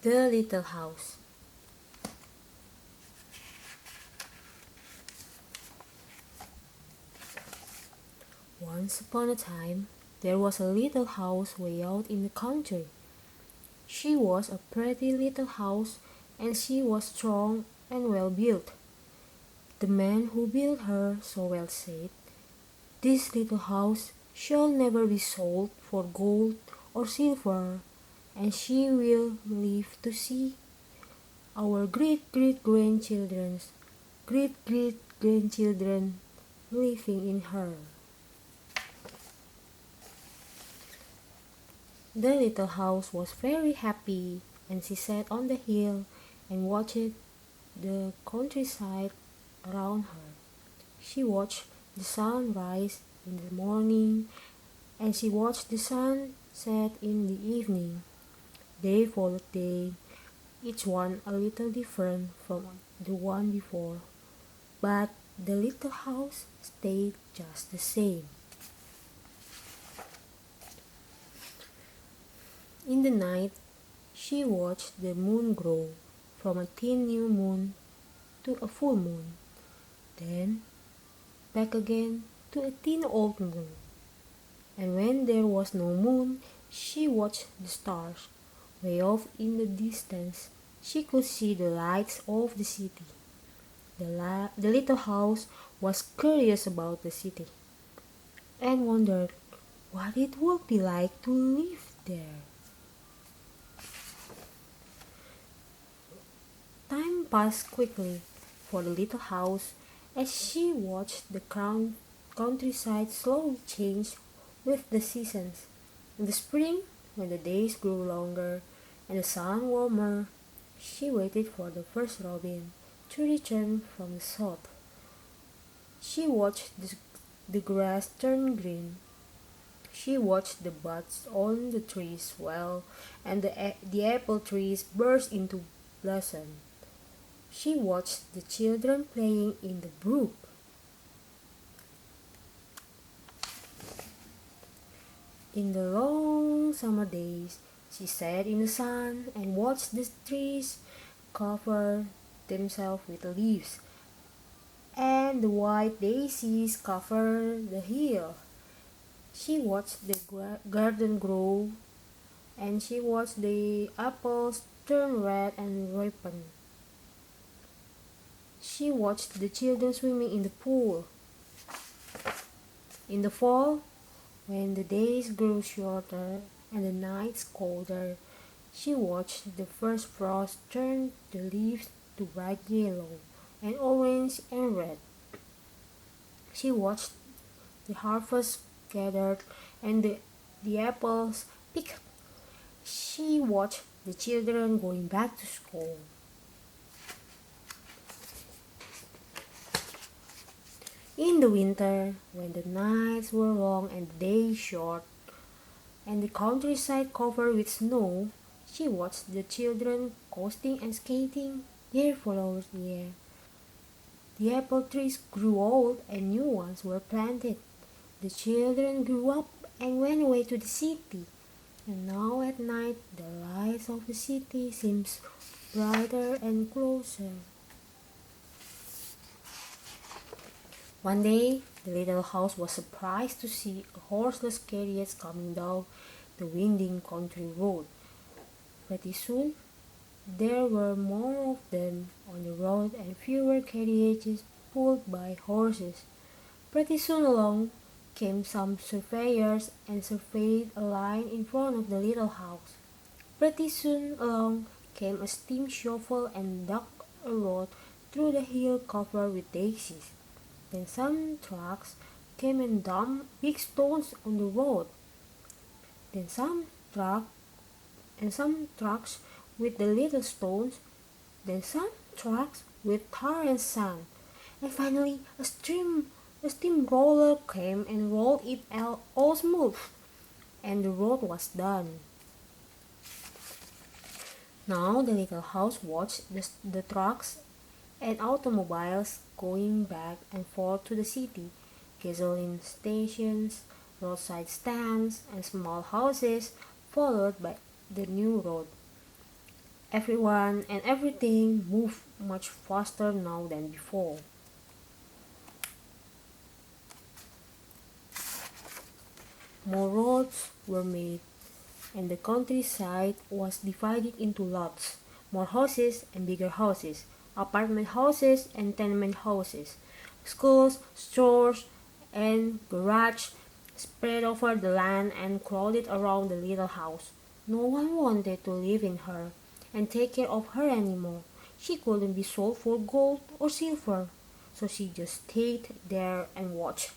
The Little House. Once upon a time, there was a little house way out in the country. She was a pretty little house, and she was strong and well built. The man who built her so well said, "This little house shall never be sold for gold or silver, and she will live to see our great-great-grandchildren living in her." The little house was very happy, and she sat on the hill and watched the countryside around her. She watched the sun rise in the morning, and she watched the sun set in the evening. Day followed day, each one a little different from the one before, but the little house stayed just the same. In the night, she watched the moon grow from a thin new moon to a full moon, then back again to a thin old moon. And when there was no moon, she watched the stars. Way off in the distance, she could see the lights of the city. The little house was curious about the city and wondered what it would be like to live there. Time passed quickly for the little house as she watched the countryside slowly change with the seasons. In the spring, when the days grew longer and the sun warmer, she waited for the first robin to return from the south. She watched the grass turn green. She watched the buds on the trees swell and the apple trees burst into blossom. She watched the children playing in the brook. In the long summer days, she sat in the sun and watched the trees cover themselves with leaves, and the white daisies cover the hill. She watched the garden grow, and she watched the apples turn red and ripen. She watched the children swimming in the pool. In the fall, when the days grew shorter and the nights colder, she watched the first frost turn the leaves to bright yellow and orange and red. She watched the harvest gathered and the apples picked. She watched the children going back to school. In the winter, when the nights were long and the days short, and the countryside covered with snow, she watched the children coasting and skating year followed year. The apple trees grew old and new ones were planted. The children grew up and went away to the city. And now at night the lights of the city seems brighter and closer. One day, the little house was surprised to see a horseless carriage coming down the winding country road. Pretty soon, there were more of them on the road and fewer carriages pulled by horses. Pretty soon along came some surveyors and surveyed a line in front of the little house. Pretty soon along came a steam shovel and dug a road through the hill covered with daisies. Then some trucks came and dumped big stones on the road. Then some trucks with the little stones. Then some trucks with tar and sand. And finally a steamroller came and rolled it all smooth. And the road was done. Now the little house watched the trucks and automobiles going back and forth to the city, gasoline stations, roadside stands, and small houses followed by the new road. Everyone and everything moved much faster now than before. More roads were made, and the countryside was divided into lots, more houses and bigger houses, apartment houses and tenement houses, schools, stores, and garages spread over the land and crowded around the little house. No one wanted to live in her and take care of her anymore. She couldn't be sold for gold or silver, so she just stayed there and watched.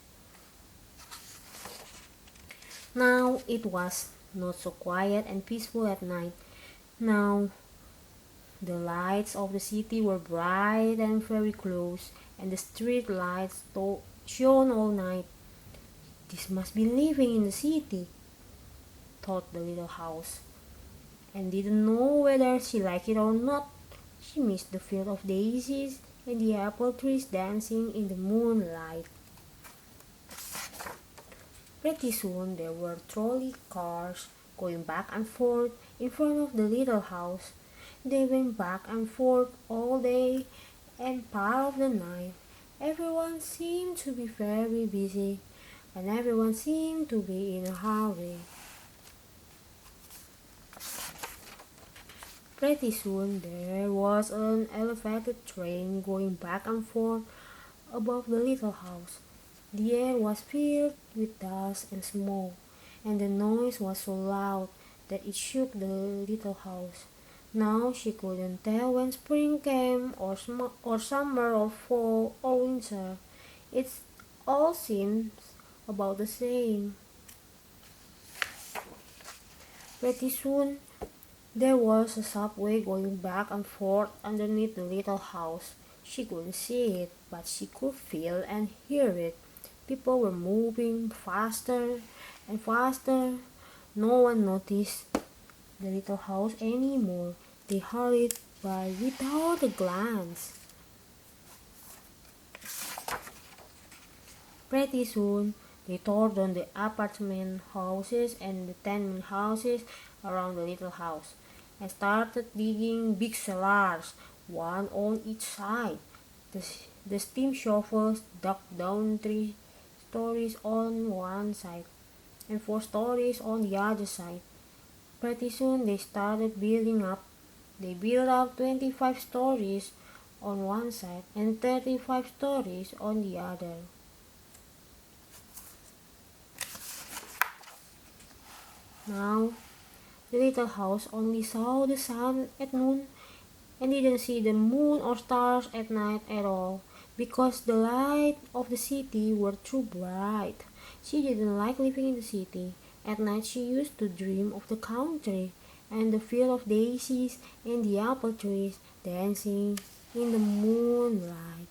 Now it was not so quiet and peaceful at night. Now the lights of the city were bright and very close, and the street lights shone all night. This must be living in the city, thought the little house, and didn't know whether she liked it or not. She missed the field of daisies and the apple trees dancing in the moonlight. Pretty soon there were trolley cars going back and forth in front of the little house. They went back and forth all day and part of the night. Everyone seemed to be very busy, and everyone seemed to be in a hurry. Pretty soon there was an elevated train going back and forth above the little house. The air was filled with dust and smoke, and the noise was so loud that it shook the little house. Now she couldn't tell when spring came, or summer, or fall, or winter. It all seems about the same. Pretty soon there was a subway going back and forth underneath the little house. She couldn't see it, but she could feel and hear it. People were moving faster and faster. No one noticed the little house anymore. They hurried by without a glance. Pretty soon, they tore down the apartment houses and the tenement houses around the little house and started digging big cellars, one on each side. The steam shovels dug down 3 stories on one side and 4 stories on the other side. Pretty soon they started building up. They built up 25 stories on one side and 35 stories on the other. Now, the little house only saw the sun at noon and didn't see the moon or stars at night at all because the light of the city were too bright. She didn't like living in the city. At night she used to dream of the country and the field of daisies and the apple trees dancing in the moonlight.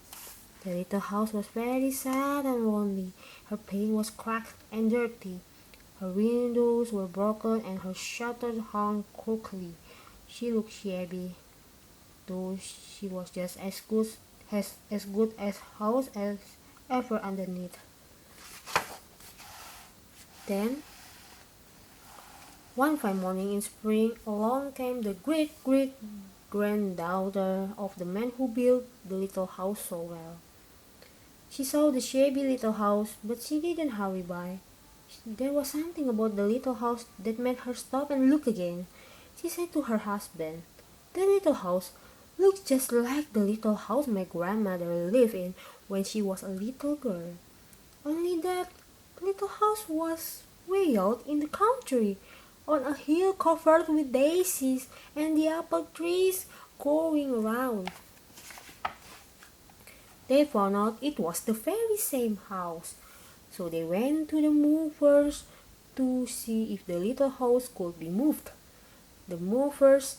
The little house was very sad and lonely. Her paint was cracked and dirty. Her windows were broken and her shutters hung crookedly. She looked shabby, though she was just as good as house as ever underneath. Then, one fine morning in spring, along came the great granddaughter of the man who built the little house so well. She saw the shabby little house, but she didn't hurry by. There was something about the little house that made her stop and look again. She said to her husband, "The little house looks just like the little house my grandmother lived in when she was a little girl. Only that little house was way out in the country, on a hill covered with daisies and the apple trees growing around." They found out it was the very same house, so they went to the movers to see if the little house could be moved. The movers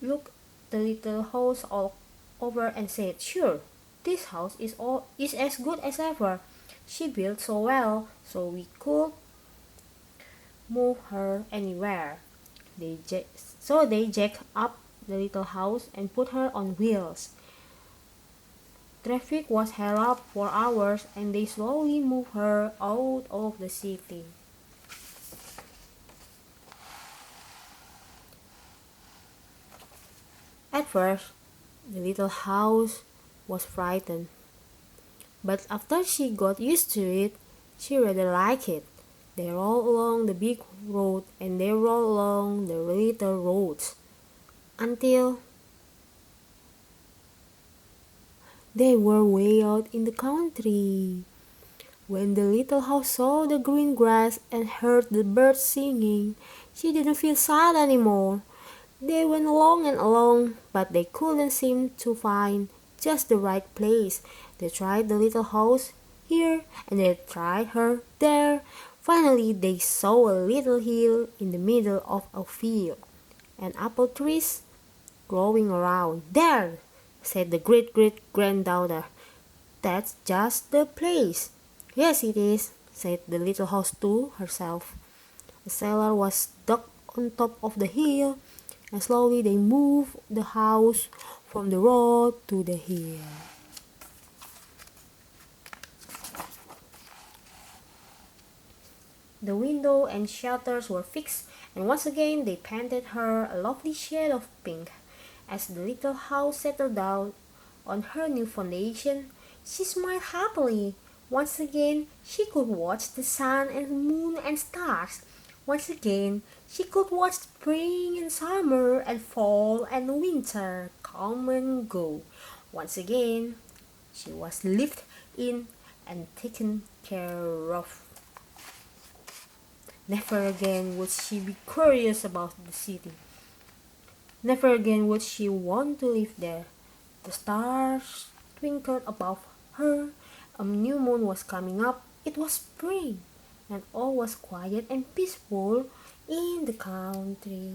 looked the little house all over and said, "Sure, this house is as good as ever. She built so well, so we could move her anywhere." So they jacked up the little house and put her on wheels. Traffic was held up for hours and they slowly moved her out of the city. At first, the little house was frightened, but after she got used to it, she rather liked it. They rolled along the big road and they rolled along the little roads until they were way out in the country. When the little house saw the green grass and heard the birds singing, she didn't feel sad anymore. They went along and along, but they couldn't seem to find just the right place. They tried the little house here and they tried her there. Finally, they saw a little hill in the middle of a field and apple trees growing around. There, said the great great granddaughter. That's just the place. Yes, it is, said the little house to herself. The cellar was dug on top of the hill, and slowly they moved the house from the road to the hill. The window and shutters were fixed, and once again they painted her a lovely shade of pink. As the little house settled down on her new foundation, she smiled happily. Once again, she could watch the sun and moon and stars. Once again, she could watch spring and summer and fall and winter come and go. Once again, she was lived in and taken care of. Never again would she be curious about the city. Never again would she want to live there. The stars twinkled above her. A new moon was coming up. It was spring, and all was quiet and peaceful in the country.